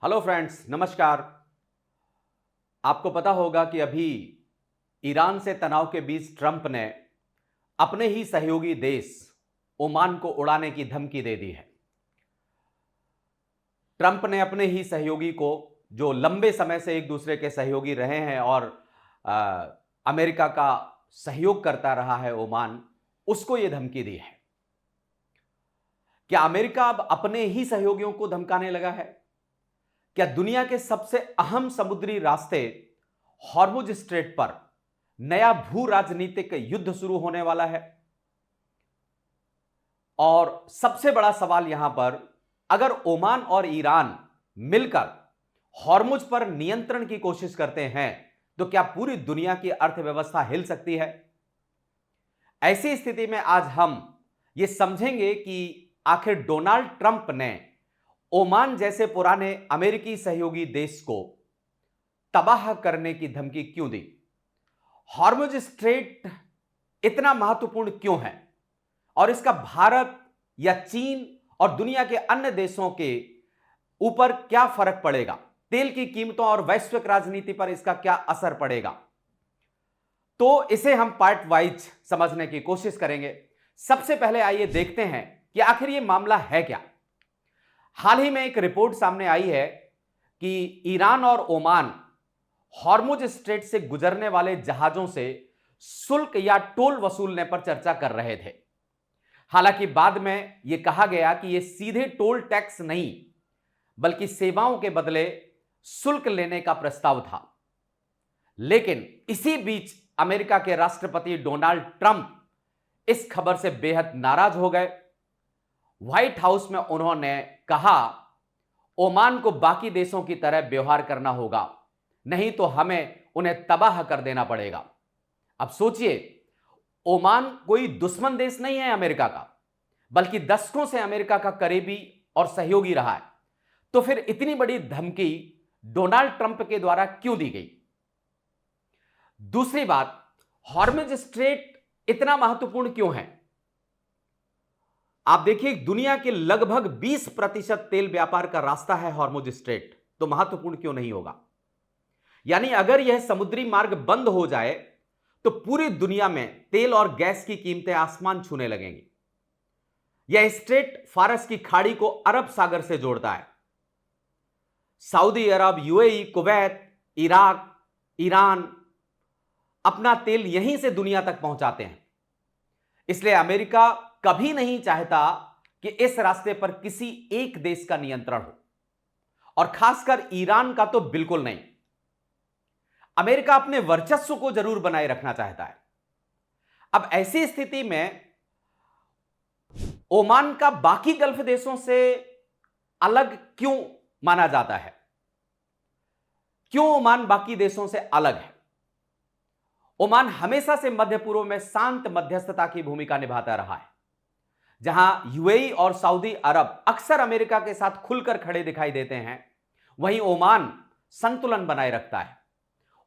Hello friends, नमस्कार। आपको पता होगा कि अभी ईरान से तनाव के बीच ट्रंप ने अपने ही सहयोगी देश ओमान को उड़ाने की धमकी दे दी है। ट्रंप ने अपने ही सहयोगी को, जो लंबे समय से एक दूसरे के सहयोगी रहे हैं और अमेरिका का सहयोग करता रहा है ओमान, उसको यह धमकी दी है। क्या अमेरिका अब अपने ही सहयोगियों को धमकाने लगा है? क्या दुनिया के सबसे अहम समुद्री रास्ते हॉर्मुज स्ट्रेट पर नया भू राजनीतिक युद्ध शुरू होने वाला है? और सबसे बड़ा सवाल यहां पर, अगर ओमान और ईरान मिलकर हॉर्मुज पर नियंत्रण की कोशिश करते हैं तो क्या पूरी दुनिया की अर्थव्यवस्था हिल सकती है? ऐसी स्थिति में आज हम यह समझेंगे कि आखिर डोनाल्ड ट्रंप ने ओमान जैसे पुराने अमेरिकी सहयोगी देश को तबाह करने की धमकी क्यों दी? हॉर्मुज स्ट्रेट इतना महत्वपूर्ण क्यों है और इसका भारत या चीन और दुनिया के अन्य देशों के ऊपर क्या फर्क पड़ेगा? तेल की कीमतों और वैश्विक राजनीति पर इसका क्या असर पड़ेगा? तो इसे हम पार्ट वाइज समझने की कोशिश करेंगे। सबसे पहले आइए देखते हैं कि आखिर यह मामला है क्या। हाल ही में एक रिपोर्ट सामने आई है कि ईरान और ओमान हॉर्मुज स्ट्रेट से गुजरने वाले जहाजों से शुल्क या टोल वसूलने पर चर्चा कर रहे थे। हालांकि बाद में यह कहा गया कि यह सीधे टोल टैक्स नहीं बल्कि सेवाओं के बदले शुल्क लेने का प्रस्ताव था। लेकिन इसी बीच अमेरिका के राष्ट्रपति डोनाल्ड ट्रंप इस खबर से बेहद नाराज हो गए। व्हाइट हाउस में उन्होंने कहा, ओमान को बाकी देशों की तरह व्यवहार करना होगा, नहीं तो हमें उन्हें तबाह कर देना पड़ेगा। अब सोचिए, ओमान कोई दुश्मन देश नहीं है अमेरिका का, बल्कि दशकों से अमेरिका का करीबी और सहयोगी रहा है। तो फिर इतनी बड़ी धमकी डोनाल्ड ट्रंप के द्वारा क्यों दी गई? दूसरी बात, हॉर्मुज स्ट्रेट इतना महत्वपूर्ण क्यों है? आप देखिए, दुनिया के लगभग 20% तेल व्यापार का रास्ता है हॉर्मुज स्ट्रेट, तो महत्वपूर्ण क्यों नहीं होगा? यानी अगर यह समुद्री मार्ग बंद हो जाए तो पूरी दुनिया में तेल और गैस की कीमतें आसमान छूने लगेंगी। यह स्ट्रेट फारस की खाड़ी को अरब सागर से जोड़ता है। सऊदी अरब, यूएई, कुवैत, इराक, ईरान अपना तेल यहीं से दुनिया तक पहुंचाते हैं। इसलिए अमेरिका कभी नहीं चाहता कि इस रास्ते पर किसी एक देश का नियंत्रण हो, और खासकर ईरान का तो बिल्कुल नहीं। अमेरिका अपने वर्चस्व को जरूर बनाए रखना चाहता है। अब ऐसी स्थिति में ओमान का बाकी गल्फ देशों से अलग क्यों माना जाता है? क्यों ओमान बाकी देशों से अलग है? ओमान हमेशा से मध्य पूर्व में शांत मध्यस्थता की भूमिका निभाता रहा है। जहां यूएई और सऊदी अरब अक्सर अमेरिका के साथ खुलकर खड़े दिखाई देते हैं, वहीं ओमान संतुलन बनाए रखता है।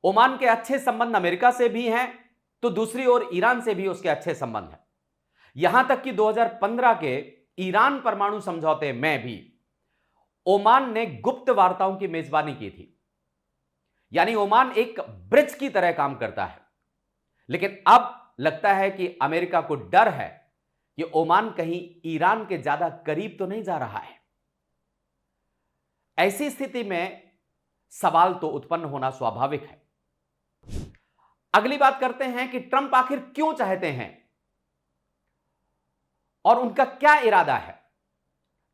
ओमान के अच्छे संबंध अमेरिका से भी हैं, तो दूसरी ओर ईरान से भी उसके अच्छे संबंध हैं। यहां तक कि 2015 के ईरान परमाणु समझौते में भी ओमान ने गुप्त वार्ताओं की मेजबानी की थी। यानी ओमान एक ब्रिज की तरह काम करता है। लेकिन अब लगता है कि अमेरिका को डर है कि ओमान कहीं ईरान के ज्यादा करीब तो नहीं जा रहा है। ऐसी स्थिति में सवाल तो उत्पन्न होना स्वाभाविक है। अगली बात करते हैं कि ट्रंप आखिर क्यों चाहते हैं और उनका क्या इरादा है।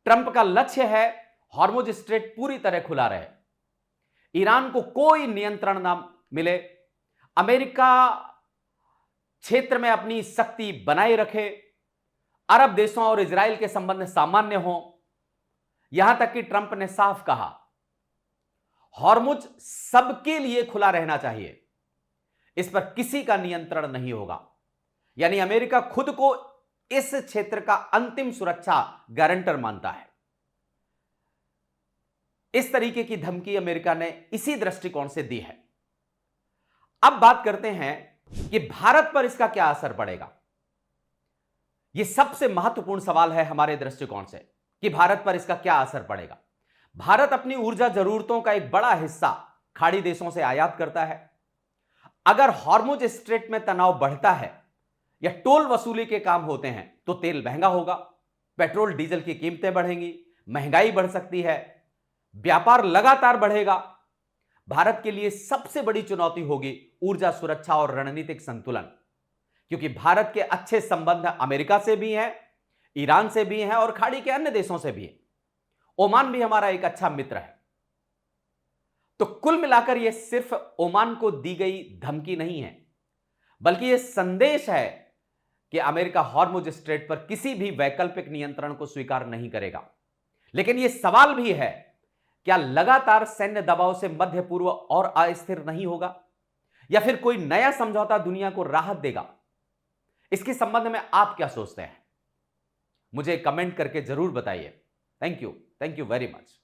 ट्रंप का लक्ष्य है हॉर्मुज स्ट्रेट पूरी तरह खुला रहे, ईरान को कोई नियंत्रण ना मिले, अमेरिका क्षेत्र में अपनी शक्ति बनाए रखे, अरब देशों और इजराइल के संबंध सामान्य हों। यहां तक कि ट्रंप ने साफ कहा, हॉर्मुज सबके लिए खुला रहना चाहिए, इस पर किसी का नियंत्रण नहीं होगा। यानी अमेरिका खुद को इस क्षेत्र का अंतिम सुरक्षा गारंटर मानता है। इस तरीके की धमकी अमेरिका ने इसी दृष्टिकोण से दी है। अब बात करते हैं कि भारत पर इसका क्या असर पड़ेगा। यह सबसे महत्वपूर्ण सवाल है हमारे दृष्टिकोण से कि भारत पर इसका क्या असर पड़ेगा। भारत अपनी ऊर्जा जरूरतों का एक बड़ा हिस्सा खाड़ी देशों से आयात करता है। अगर हॉर्मुज स्ट्रेट में तनाव बढ़ता है या टोल वसूली के काम होते हैं तो तेल महंगा होगा, पेट्रोल डीजल की कीमतें बढ़ेंगी, महंगाई बढ़ सकती है, व्यापार लगातार बढ़ेगा। भारत के लिए सबसे बड़ी चुनौती होगी ऊर्जा सुरक्षा और रणनीतिक संतुलन, क्योंकि भारत के अच्छे संबंध अमेरिका से भी हैं, ईरान से भी हैं और खाड़ी के अन्य देशों से भी है। ओमान भी हमारा एक अच्छा मित्र है। तो कुल मिलाकर यह सिर्फ ओमान को दी गई धमकी नहीं है, बल्कि यह संदेश है कि अमेरिका हॉर्मुज स्ट्रेट पर किसी भी वैकल्पिक नियंत्रण को स्वीकार नहीं करेगा। लेकिन यह सवाल भी है, क्या लगातार सैन्य दबाव से मध्य पूर्व और अस्थिर नहीं होगा या फिर कोई नया समझौता दुनिया को राहत देगा? इसके संबंध में आप क्या सोचते हैं? मुझे कमेंट करके जरूर बताइए। Thank you very much.